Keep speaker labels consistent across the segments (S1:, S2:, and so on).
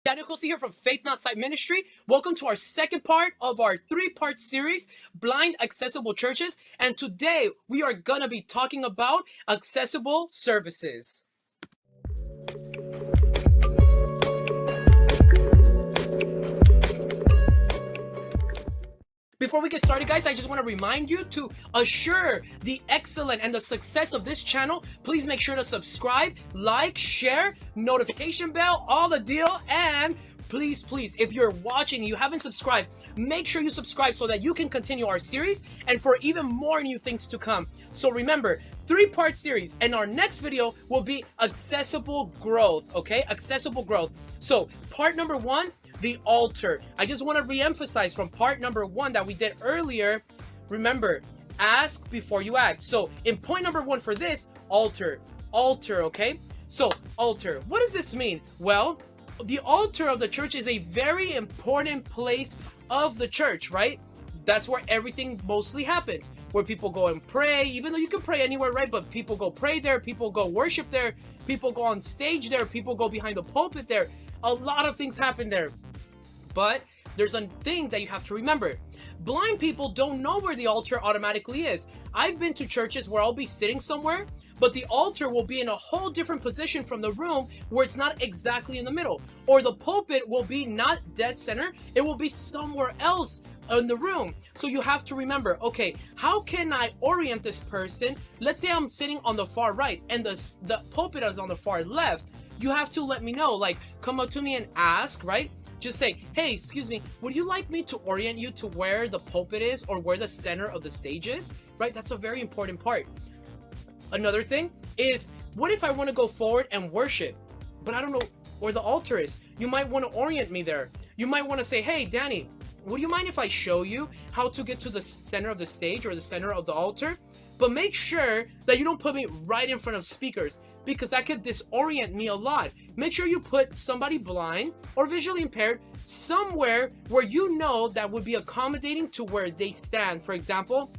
S1: Daniel Jose here from Faith Not Sight Ministry. Welcome to our second part of our three-part series, Blind Accessible Churches. And today we are going to be talking about accessible services. Before we get started, guys, I just want to remind you to assure the excellence and the success of this channel. Please make sure to subscribe, like, share, notification bell, all the deal. And please, if you're watching and you haven't subscribed, make sure you subscribe so that you can continue our series and for even more new things to come. So remember, three-part series, and our next video will be accessible growth, okay? Accessible growth. So part number one, the altar. I just want to re-emphasize from part number one that we did earlier. Remember, ask before you act. So in point number one for this, altar, okay? So altar, what does this mean? Well, the altar of the church is a very important place of the church, right? That's where everything mostly happens, where people go and pray, even though you can pray anywhere, right? But people go pray there, people go worship there, people go on stage there, people go behind the pulpit there. A lot of things happen there. But there's a thing that you have to remember. Blind people don't know where the altar automatically is. I've been to churches where I'll be sitting somewhere, but the altar will be in a whole different position from the room where it's not exactly in the middle. Or the pulpit will be not dead center. It will be somewhere else in the room. So you have to remember, okay, how can I orient this person? Let's say I'm sitting on the far right and the pulpit is on the far left. You have to let me know, like, come up to me and ask, right? Just say, hey, excuse me, would you like me to orient you to where the pulpit is or where the center of the stage is, right? That's a very important part. Another thing is, what if I want to go forward and worship, but I don't know where the altar is? You might want to orient me there. You might want to say, hey, Danny, would you mind if I show you how to get to the center of the stage or the center of the altar? But make sure that you don't put me right in front of speakers, because that could disorient me a lot. Make sure you put somebody blind or visually impaired somewhere where you know that would be accommodating to where they stand. For example,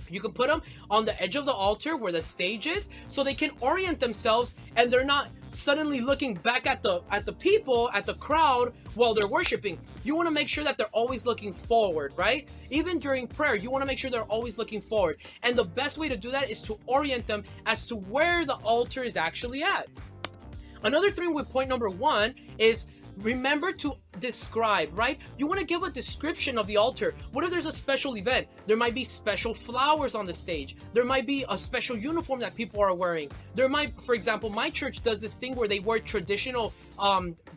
S1: you can put them on the edge of the altar where the stage is, so they can orient themselves and they're not suddenly looking back at the people, at the crowd while they're worshiping. You want to make sure that they're always looking forward, right? Even during prayer, you want to make sure they're always looking forward. And the best way to do that is to orient them as to where the altar is actually at. Another thing with point number one is remember to describe, right? You want to give a description of the altar. What if there's a special event? There might be special flowers on the stage. There might be a special uniform that people are wearing. There might, for example, my church does this thing where they wear traditional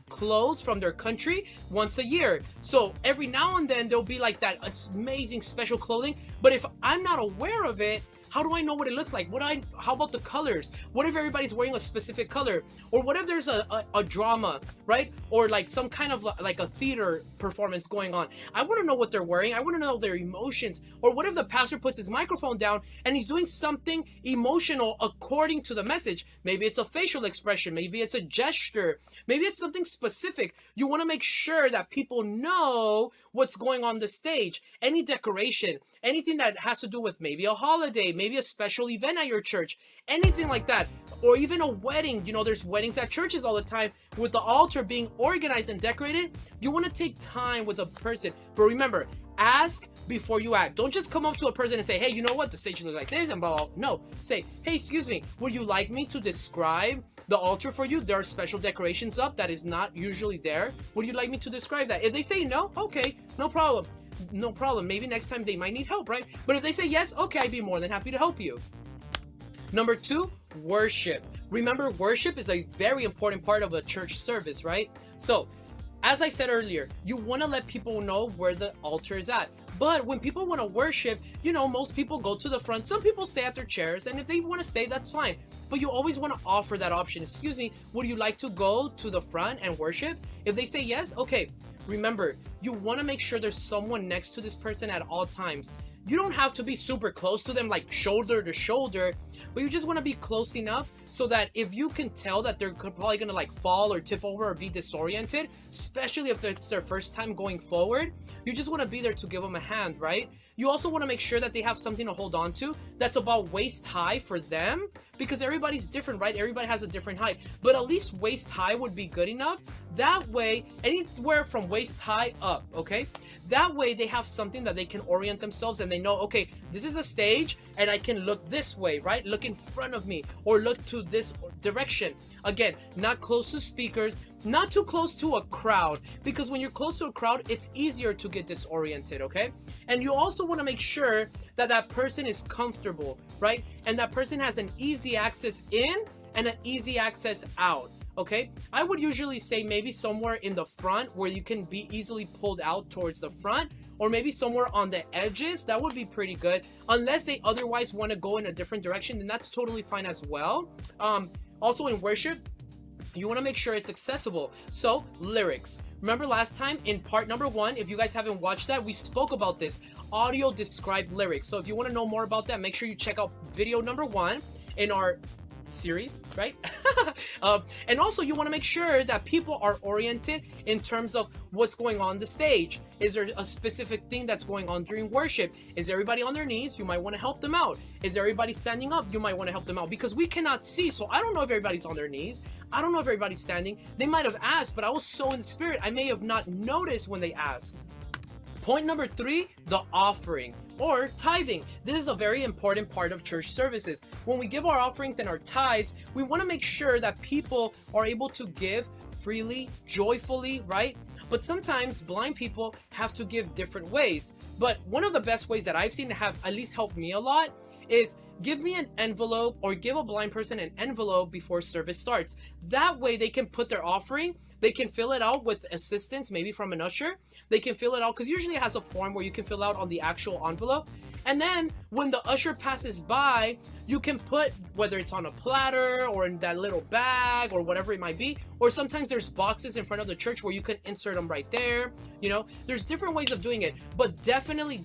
S1: clothes from their country once a year. So every now and then there'll be like that amazing special clothing. But if I'm not aware of it, how do I know what it looks like? How about the colors? What if everybody's wearing a specific color? Or what if there's a drama, right? Or like some kind of like a theater performance going on? I want to know what they're wearing. I want to know their emotions. Or what if the pastor puts his microphone down and he's doing something emotional according to the message? Maybe it's a facial expression. Maybe it's a gesture. Maybe it's something specific. You want to make sure that people know what's going on the stage. Any decoration, anything that has to do with maybe a holiday, maybe a special event at your church, anything like that. Or even a wedding. You know, there's weddings at churches all the time with the altar being organized and decorated. You want to take time with a person. But remember, ask before you act. Don't just come up to a person and say, hey, you know what? The stage looks like this and blah, blah. No. Say, hey, excuse me, would you like me to describe the altar for you? There are special decorations up that is not usually there. Would you like me to describe that? If they say no, okay, no problem. No problem. Maybe next time they might need help, right? But if they say yes, okay, I'd be more than happy to help you. Number two, worship. Remember, worship is a very important part of a church service, right? So, as I said earlier, you want to let people know where the altar is at. But when people want to worship, you know, most people go to the front. Some people stay at their chairs, and if they want to stay, that's fine. But you always want to offer that option. Excuse me, would you like to go to the front and worship? If they say yes, okay. Remember, you want to make sure there's someone next to this person at all times. You don't have to be super close to them, like shoulder to shoulder, but you just want to be close enough so that if you can tell that they're probably going to like fall or tip over or be disoriented, especially if it's their first time going forward, you just want to be there to give them a hand, right? You also want to make sure that they have something to hold on to that's about waist high for them, because everybody's different, right? Everybody has a different height, but at least waist high would be good enough. That way, anywhere from waist high up, okay? That way they have something that they can orient themselves and they know, okay, this is a stage and I can look this way, right? Look in front of me or look to this direction. Again, not close to speakers, not too close to a crowd, because when you're close to a crowd, it's easier to get disoriented, okay? And you also want to make sure that that person is comfortable, right? And that person has an easy access in and an easy access out. Okay, I would usually say maybe somewhere in the front where you can be easily pulled out towards the front, or maybe somewhere on the edges. That would be pretty good. Unless they otherwise want to go in a different direction, then that's totally fine as well. Also in worship, you want to make sure it's accessible. So lyrics. Remember last time in part number 1, if you guys haven't watched that, we spoke about this audio described lyrics. So if you want to know more about that, make sure you check out video number 1 in our series, right? And also you want to make sure that people are oriented in terms of what's going on the stage. Is there a specific thing that's going on during worship? Is everybody on their knees? You might want to help them out. Is everybody standing up? You might want to help them out, because we cannot see. So I don't know if everybody's on their knees. I don't know if everybody's standing. They might have asked, but I was so in the spirit, I may have not noticed when they asked. Point number 3, the offering or tithing. This is a very important part of church services. When we give our offerings and our tithes, we want to make sure that people are able to give freely, joyfully, right? But sometimes blind people have to give different ways. But one of the best ways that I've seen to have at least helped me a lot is give me an envelope, or give a blind person an envelope before service starts. That way they can put their offering, they can fill it out with assistance, maybe from an usher. They can fill it out, because usually it has a form where you can fill out on the actual envelope. And then when the usher passes by, you can put, whether it's on a platter or in that little bag or whatever it might be, or sometimes there's boxes in front of the church where you can insert them right there. You know, there's different ways of doing it, but definitely,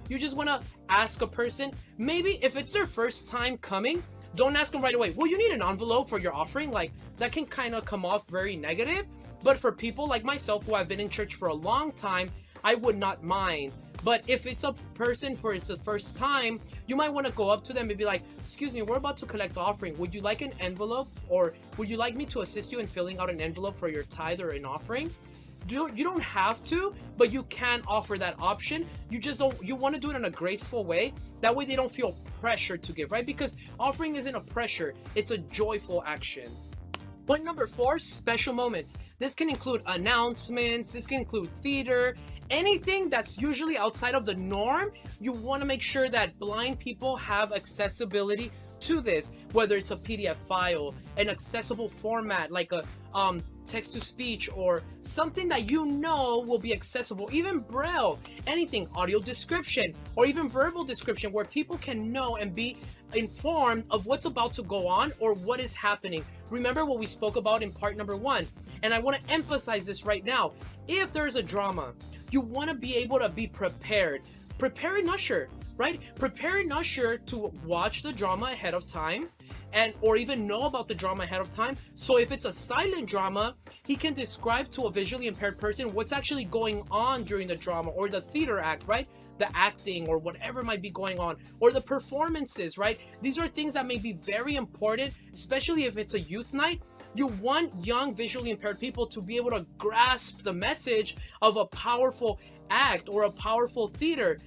S1: you just want to ask a person, maybe if it's their first time coming, don't ask them right away, well, you need an envelope for your offering. Like, that can kind of come off very negative. But for people like myself who have been in church for a long time, I would not mind. But if it's a person for it's the first time, you might want to go up to them and be like, excuse me, we're about to collect the offering. Would you like an envelope, or would you like me to assist you in filling out an envelope for your tithe or an offering? You don't have to, but you can offer that option. You want to do it in a graceful way. That way they don't feel pressure to give, right? Because offering isn't a pressure, it's a joyful action. Point number 4, special moments. This can include announcements, this can include theater, anything that's usually outside of the norm. You want to make sure that blind people have accessibility to this, whether it's a PDF file, an accessible format like a text to speech, or something that you know will be accessible, even braille, anything, audio description, or even verbal description, where people can know and be informed of what's about to go on or what is happening. Remember what we spoke about in part number 1, and I want to emphasize this right now. If there's a drama, you want to be able to be prepared. Prepare an usher, right? Prepare an usher to watch the drama ahead of time, or even know about the drama ahead of time. So if it's a silent drama, he can describe to a visually impaired person what's actually going on during the drama, or the theater act, right? The acting, or whatever might be going on, or the performances, right? These are things that may be very important, especially if it's a youth night. You want young visually impaired people to be able to grasp the message of a powerful act or a powerful theater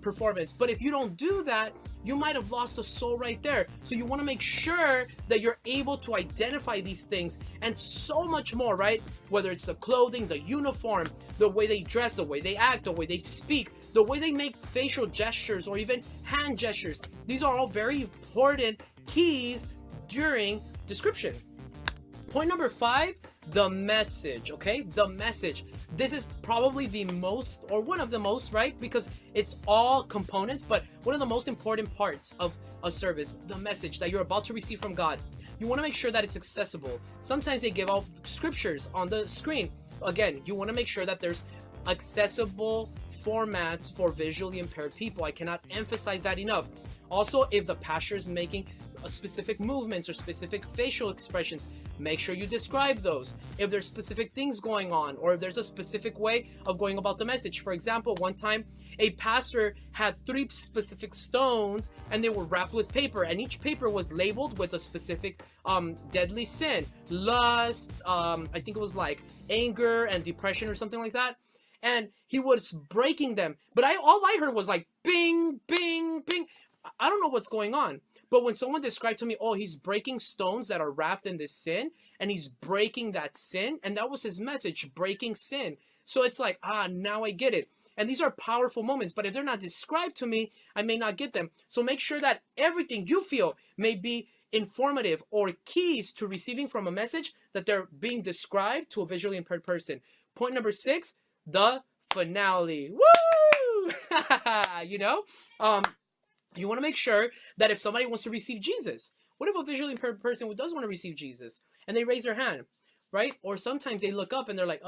S1: performance. But if you don't do that, you might have lost the soul right there. So you want to make sure that you're able to identify these things and so much more, right? Whether it's the clothing, the uniform, the way they dress, the way they act, the way they speak, the way they make facial gestures or even hand gestures. These are all very important keys during description. Point number 5, the message, okay? The message. This is probably the most, or one of the most, right? Because it's all components, but one of the most important parts of a service, the message that you're about to receive from God. You want to make sure that it's accessible. Sometimes they give out scriptures on the screen. Again, you want to make sure that there's accessible formats for visually impaired people. I cannot emphasize that enough. Also, if the pastor is making specific movements or specific facial expressions, make sure you describe those. If there's specific things going on, or if there's a specific way of going about the message. For example, one time a pastor had 3 specific stones and they were wrapped with paper, and each paper was labeled with a specific deadly sin, lust, I think it was like anger and depression or something like that. And he was breaking them, but all I heard was like bing, bing, bing. I don't know what's going on. But when someone described to me, oh, he's breaking stones that are wrapped in this sin, and he's breaking that sin, and that was his message, breaking sin. So it's like, now I get it. And these are powerful moments, but if they're not described to me, I may not get them. So make sure that everything you feel may be informative or keys to receiving from a message, that they're being described to a visually impaired person. Point number 6, the finale. Woo! You know? You want to make sure that if somebody wants to receive Jesus, what if a visually impaired person who does want to receive Jesus and they raise their hand, right? Or sometimes they look up and they're like,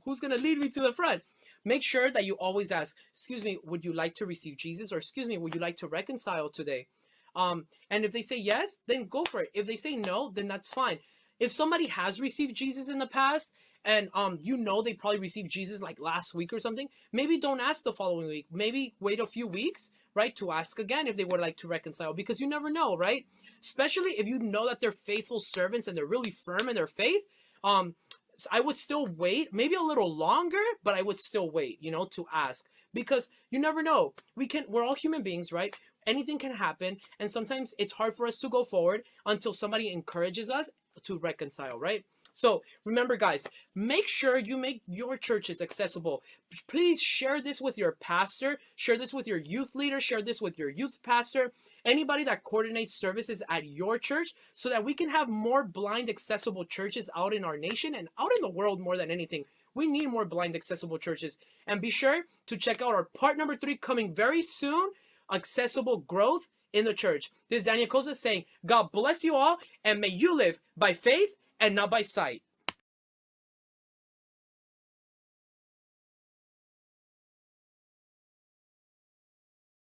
S1: who's going to lead me to the front? Make sure that you always ask, excuse me, would you like to receive Jesus? Or excuse me, would you like to reconcile today? And if they say yes, then go for it. If they say no, then that's fine. If somebody has received Jesus in the past, and you know they probably received Jesus like last week or something, maybe don't ask the following week. Maybe wait a few weeks, right, to ask again if they would like to reconcile, because you never know, right? Especially if you know that they're faithful servants and they're really firm in their faith. So I would still wait, maybe a little longer, but I would still wait, to ask, because you never know. We're all human beings, right? Anything can happen, and sometimes it's hard for us to go forward until somebody encourages us to reconcile, right? So remember, guys, make sure you make your churches accessible. Please share this with your pastor, share this with your youth leader, share this with your youth pastor, anybody that coordinates services at your church, so that we can have more blind accessible churches out in our nation and out in the world. More than anything, we need more blind accessible churches. And be sure to check out our part number 3 coming very soon, accessible growth in the church. This is Daniel Cosa saying, God bless you all, and may you live by faith and not by sight.